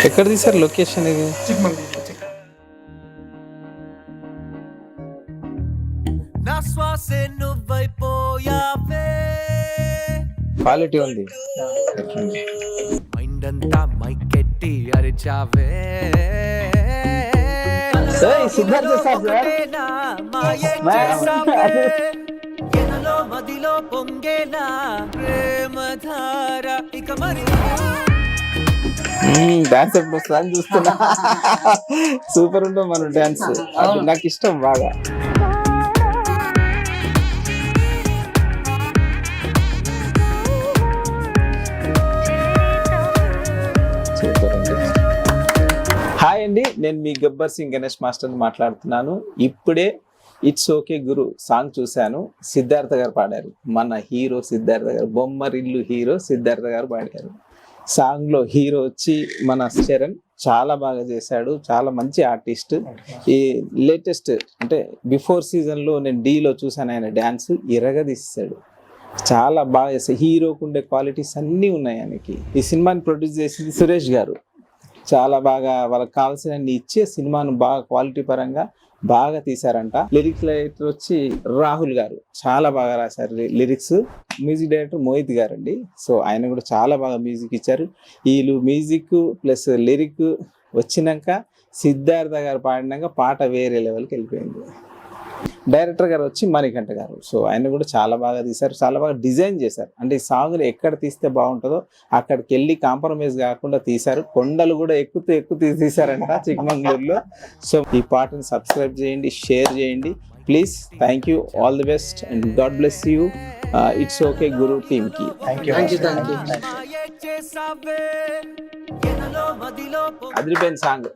ఎక్కడ తీసారు లొకేషన్ ఇది? నా శ్వాసే నువ్వైపోయావే, క్వాలిటీ ఉంది. మైండ్ అంతా మైకెట్టి అరిచావే, సిద్ధార్థ సార్ ఒకటేనా మాయే చేసావే, ఎదలో మదిలో పొంగేలా ప్రేమధార ఇక మరి డాన్స్ ఎప్పుడు వస్తుందా అని చూస్తున్నా. సూపర్ ఉంటుంది మన డాన్స్, అది నాకు ఇష్టం బాగా. సూపర్ అండి. హాయ్ అండి, నేను మీ గబ్బర్ సింగ్ గణేష్ మాస్టర్ మాట్లాడుతున్నాను. ఇప్పుడే ఇట్స్ ఓకే గురు సాంగ్ చూశాను. సిద్ధార్థ గారు పాడారు, మన హీరో సిద్ధార్థ గారు, బొమ్మరిల్లు హీరో సిద్ధార్థ గారు పాడారు. సాంగ్ లో హీరో వచ్చి మన చరణ్ చాలా బాగా చేశాడు, చాలా మంచి ఆర్టిస్ట్. ఈ లేటెస్ట్ అంటే బిఫోర్ సీజన్ లో నేను డీలో చూసాను, ఆయన డ్యాన్స్ ఇరగదీశాడు, చాలా బాగా చేస్తాడు. హీరోకు ఉండే క్వాలిటీస్ అన్నీ ఉన్నాయి ఆయనకి. ఈ సినిమాని ప్రొడ్యూస్ చేసింది సురేష్ గారు. చాలా బాగా వాళ్ళకి కావాల్సిన ఇచ్చే సినిమాను బాగా క్వాలిటీ పరంగా బాగా తీశారంట. లిరిక్స్ రైటర్ వచ్చి రాహుల్ గారు చాలా బాగా రాశారు లిరిక్స్. మ్యూజిక్ డైరెక్టర్ మోహిత్ గారు అండి. సో ఆయన కూడా చాలా బాగా మ్యూజిక్ ఇచ్చారు. వీళ్ళు మ్యూజిక్ ప్లస్ లిరిక్ వచ్చినాక సిద్ధార్థ గారు పాడినాక పాట వేరే లెవెల్కి వెళ్ళిపోయింది. డైరెక్టర్ గారు వచ్చి మణికంఠ గారు. సో ఆయన కూడా చాలా బాగా తీశారు, చాలా బాగా డిజైన్ చేశారు. అంటే ఈ సాంగ్ని ఎక్కడ తీస్తే బాగుంటుందో అక్కడికి వెళ్ళి కాంప్రమైజ్ కాకుండా తీశారు. కొండలు కూడా ఎక్కుతూ తీశారంట చిక్మంగళూరులో. సో ఈ పాటని సబ్స్క్రైబ్ చేయండి, షేర్ చేయండి please. Thank you, all the best and God bless you. It's okay Guru team కి మాయే చేసావే, ఎదలో మదిలో అదిరిపోయిన సాంగ్.